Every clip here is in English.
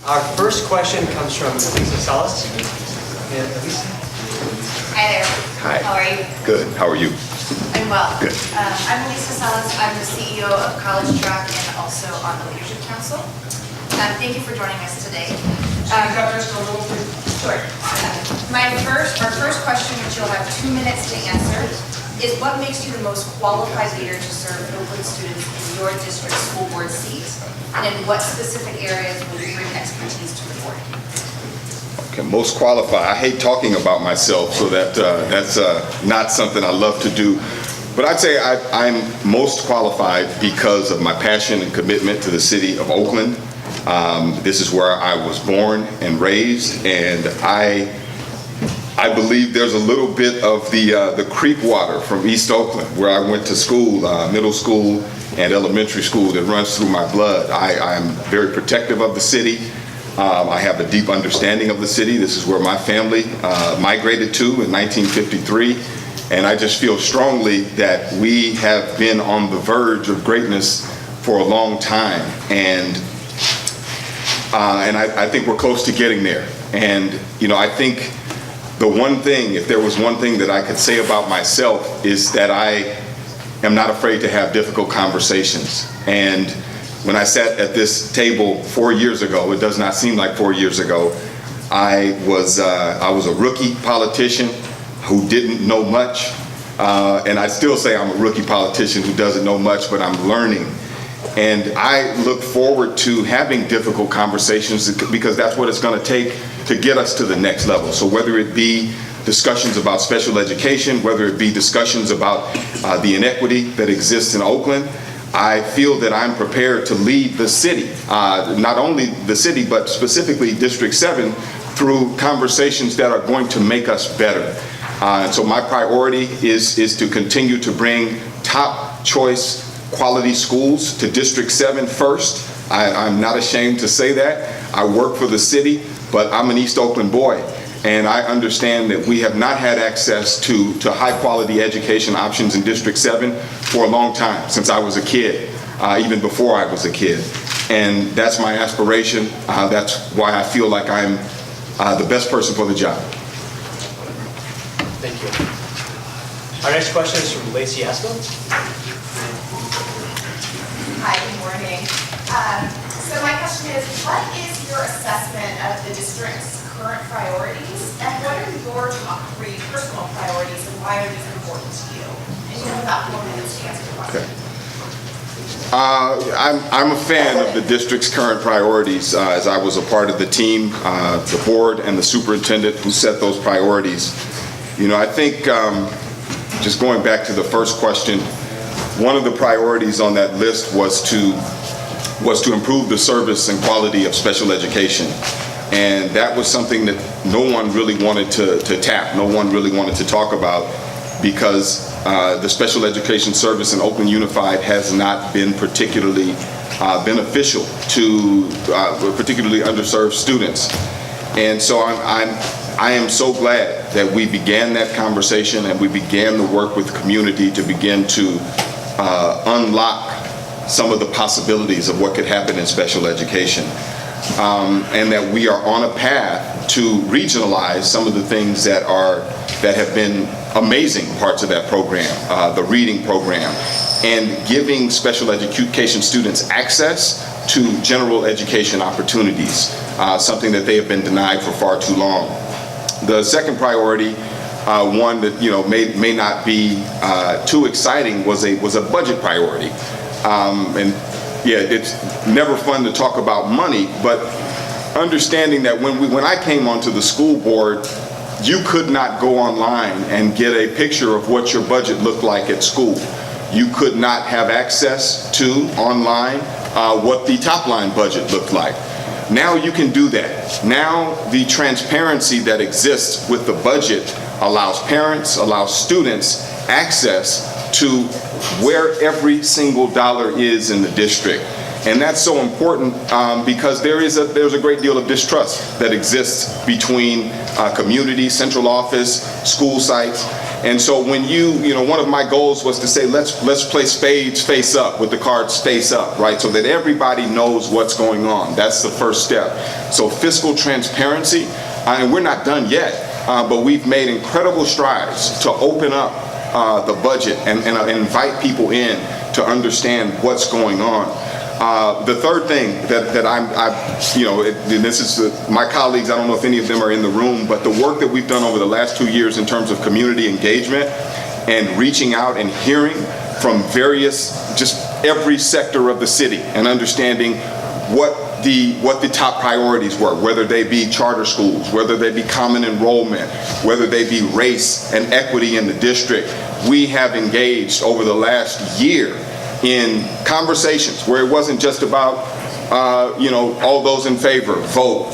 Our first question comes from Elisa Salas. Elisa? Hi there. Hi. How are you? Good. How are you? I'm well. Good. I'm Lisa Salas. I'm the CEO of College Track and also on the Leadership Council. Thank you for joining us today. Sure. Our first question, which you'll have 2 minutes to answer, is what makes you the most qualified leader to serve Oakland students in your district school board seat? And in what specific areas will you bring expertise to the board? Okay, most qualified. I hate talking about myself, so that's not something I love to do. But I'd say I'm most qualified because of my passion and commitment to the city of Oakland. This is where I was born and raised, and I believe there's a little bit of the creek water from East Oakland, where I went to school, middle school and elementary school, that runs through my blood. I'm very protective of the city. I have a deep understanding of the city. This is where my family migrated to in 1953. And I just feel strongly that we have been on the verge of greatness for a long time. And I think we're close to getting there. And, you know, I think the one thing, if there was one thing that I could say about myself, is that I am not afraid to have difficult conversations. And when I sat at this table 4 years ago, it does not seem like 4 years ago, I was a rookie politician who didn't know much. And I still say I'm a rookie politician who doesn't know much, but I'm learning. And I look forward to having difficult conversations because that's what it's going to take to get us to the next level. So whether it be discussions about special education, whether it be discussions about the inequity that exists in Oakland, I feel that I'm prepared to lead the city, not only the city, but specifically District 7, through conversations that are going to make us better. And so my priority is to continue to bring top choice quality schools to District 7 first. I'm not ashamed to say that. I work for the city, but I'm an East Oakland boy. And I understand that we have not had access to high quality education options in District 7 for a long time, since I was a kid, even before I was a kid. And that's my aspiration. That's why I feel like I'm the best person for the job. Thank you. Our next question is from Lacey Haskell. Hi, good morning. So my question is, what is your assessment of the district's current priorities, and what are your top 3 personal priorities, and why are these important to you? And you have about 4 minutes to answer the question. Okay. I'm a fan of the district's current priorities, as I was a part of the team, the board, and the superintendent who set those priorities. You know, I think just going back to the first question, one of the priorities on that list was to improve the service and quality of special education. And that was something that no one really wanted to tap, no one really wanted to talk about, because the special education service in Oakland Unified has not been particularly beneficial to particularly underserved students. And so I am so glad that we began that conversation and we began the work with the community to begin to unlock some of the possibilities of what could happen in special education. And that we are on a path to regionalize some of the things that have been amazing parts of that program, the reading program, and giving special education students access to general education opportunities, something that they have been denied for far too long. The second priority, one that may not be too exciting, was a budget priority. And yeah, it's never fun to talk about money, but understanding that when I came onto the school board, you could not go online and get a picture of what your budget looked like at school. You could not have access to online what the top line budget looked like. Now you can do that. Now the transparency that exists with the budget allows parents, allows students access to where every single dollar is in the district. And that's so important because there's a great deal of distrust that exists between community, central office, school sites, And so when one of my goals was to say, let's play spades face up with the cards face up, right? So that everybody knows what's going on. That's the first step. So fiscal transparency, and we're not done yet, but we've made incredible strides to open up the budget and invite people in to understand what's going on. The third thing that this is my colleagues, I don't know if any of them are in the room, but the work that we've done over the last 2 years in terms of community engagement and reaching out and hearing from just every sector of the city and understanding what the top priorities were, whether they be charter schools, whether they be common enrollment, whether they be race and equity in the district. We have engaged over the last year in conversations where it wasn't just about, all those in favor, vote,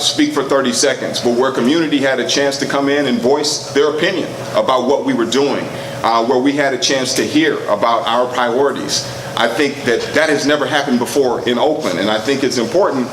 speak for 30 seconds, but where community had a chance to come in and voice their opinion about what we were doing, where we had a chance to hear about our priorities. I think that has never happened before in Oakland, and I think it's important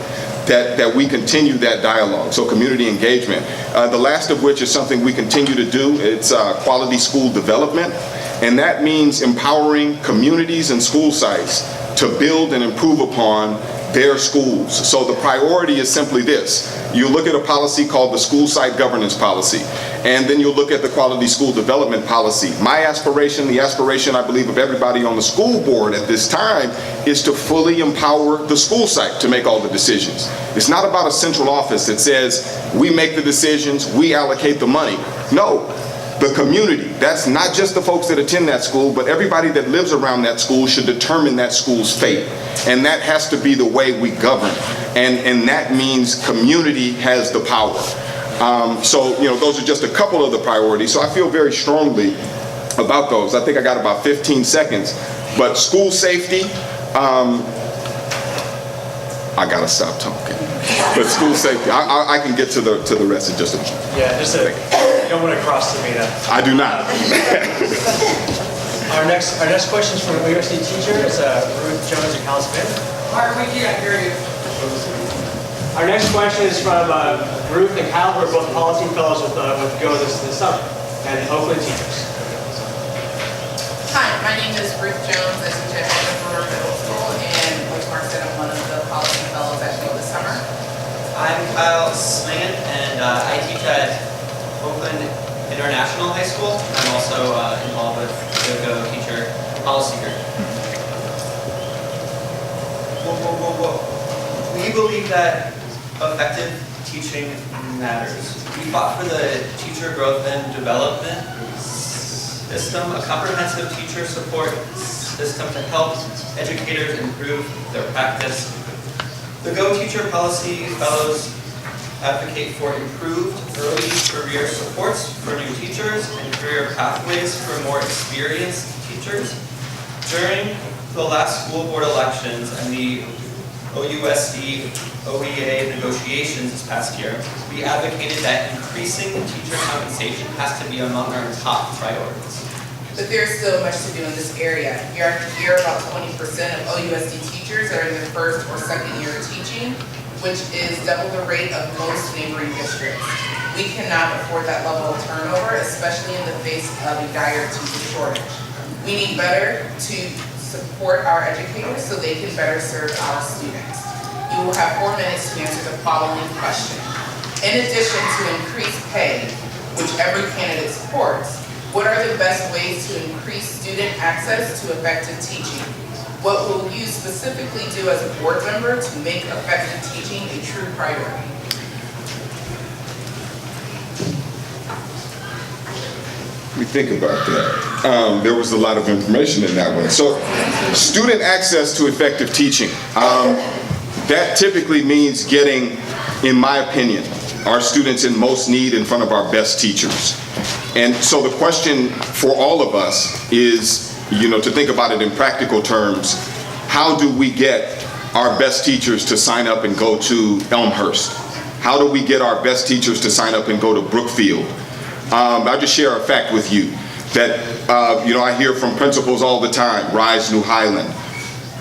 that we continue that dialogue. So community engagement. The last of which is something we continue to do. It's quality school development. And that means empowering communities and school sites to build and improve upon their schools. So the priority is simply this. You look at a policy called the school site governance policy, and then you look at the quality school development policy. My aspiration, the aspiration I believe of everybody on the school board at this time, is to fully empower the school site to make all the decisions. It's not about a central office that says, we make the decisions, we allocate the money. No. The community, that's not just the folks that attend that school, but everybody that lives around that school should determine that school's fate. And that has to be the way we govern. And that means community has the power. So those are just a couple of the priorities. So I feel very strongly about those. I think I got about 15 seconds. But school safety, I gotta stop talking. But school safety, I can get to the rest in just a moment. Yeah, you don't want to cross the meter. I do not. Our next question is from a USD teacher. It's Ruth Jones and Cal Smith. Martin, we can't hear you. Our next question is from Ruth and Cal, who are both policy fellows with GO this summer, and Oakland teachers. Hi, my name is Ruth Jones. I teach at Oakland Middle School, and like Mark said, I'm one of the policy fellows at GO this summer. I'm Kyle Slangan, and I teach at Oakland International High School. I'm also involved with the GO teacher policy group. We believe that effective teaching matters. We fought for the teacher growth and development system, a comprehensive teacher support system to help educators improve their practice. The GO teacher policy fellows advocate for improved early career supports for new teachers and career pathways for more experienced teachers. During the last school board elections and the OUSD OEA negotiations this past year, we advocated that increasing teacher compensation has to be among our top priorities. But there's still much to do in this area. Year after year, about 20% of OUSD teachers are in their first or second year of teaching, which is double the rate of most neighboring districts. We cannot afford that level of turnover, especially in the face of a dire teacher shortage. We need better to support our educators so they can better serve our students. You will have 4 minutes to answer the following question. In addition to increased pay, which every candidate supports, what are the best ways to increase student access to effective teaching? What will you specifically do as a board member to make effective teaching a true priority? We think about that. There was a lot of information in that one. So, student access to effective teaching. That typically means getting, in my opinion, our students in most need in front of our best teachers. And so the question for all of us is, to think about it in practical terms, how do we get our best teachers to sign up and go to Elmhurst? How do we get our best teachers to sign up and go to Brookfield? I'll just share a fact with you that, I hear from principals all the time, Rise New Highland,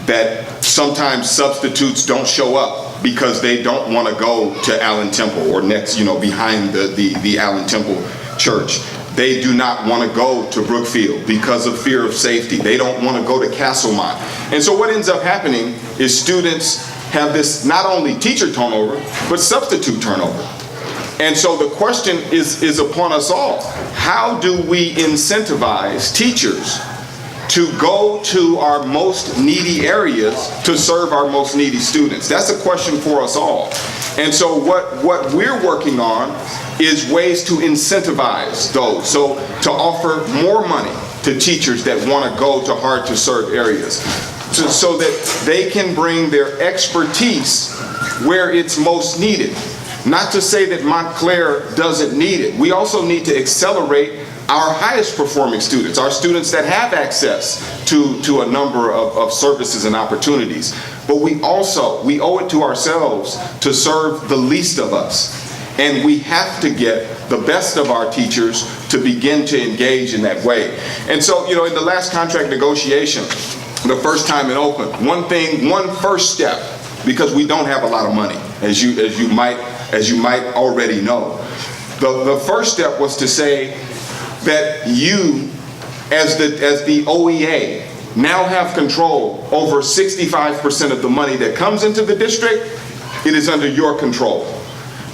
that sometimes substitutes don't show up because they don't want to go to Allen Temple or next, behind the Allen Temple church. they do not want to go to Brookfield because of fear of safety. They don't want to go to Castlemont. And so what ends up happening is students have this not only teacher turnover, but substitute turnover. And so the question is upon us all. How do we incentivize teachers to go to our most needy areas to serve our most needy students? That's a question for us all. And so what we're working on is ways to incentivize those. So to offer more money to teachers that want to go to hard to serve areas, so that they can bring their expertise where it's most needed. Not to say that Montclair doesn't need it. We also need to accelerate our highest performing students, our students that have access to a number of services and opportunities. But we owe it to ourselves to serve the least of us. And we have to get the best of our teachers to begin to engage in that way. And so, in the last contract negotiation, the first time in Oakland, one first step, because we don't have a lot of money, as you might already know. The first step was to say that you, as the OEA, now have control over 65% of the money that comes into the district. It is under your control.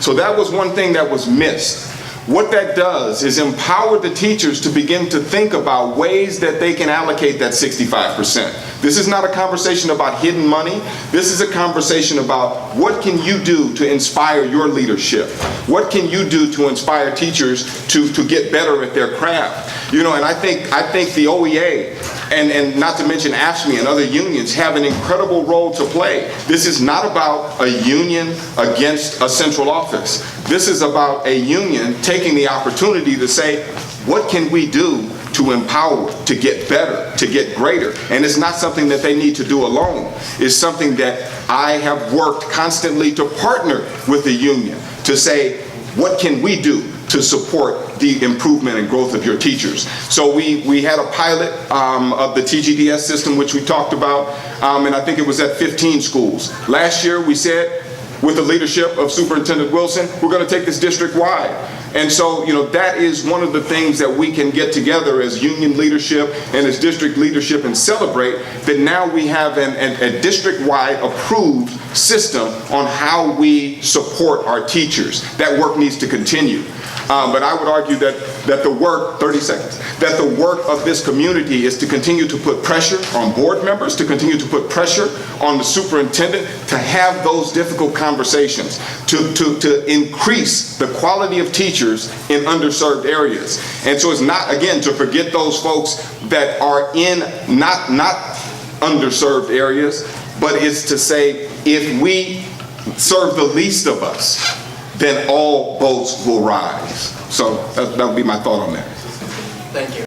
So that was one thing that was missed. What that does is empower the teachers to begin to think about ways that they can allocate that 65%. This is not a conversation about hidden money. This is a conversation about what can you do to inspire your leadership? What can you do to inspire teachers to get better at their craft? And I think the OEA and not to mention AFSCME and other unions have an incredible role to play. This is not about a union against a central office. This is about a union taking the opportunity to say, what can we do to empower, to get better, to get greater? And it's not something that they need to do alone. It's something that I have worked constantly to partner with the union to say, what can we do to support the improvement and growth of your teachers? So we had a pilot of the TGDS system, which we talked about, and I think it was at 15 schools. Last year we said, with the leadership of Superintendent Wilson, we're going to take this district-wide. And so, that is one of the things that we can get together as union leadership and as district leadership and celebrate that now we have a district-wide approved system on how we support our teachers. That work needs to continue. But I would argue that the work, 30 seconds, that the work of this community is to continue to put pressure on board members, to continue to put pressure on the superintendent, to have those difficult conversations, to increase the quality of teachers in underserved areas. And so it's not, again, to forget those folks that are in not underserved areas, but it's to say, if we serve the least of us, then all boats will rise. So that would be my thought on that. Thank you.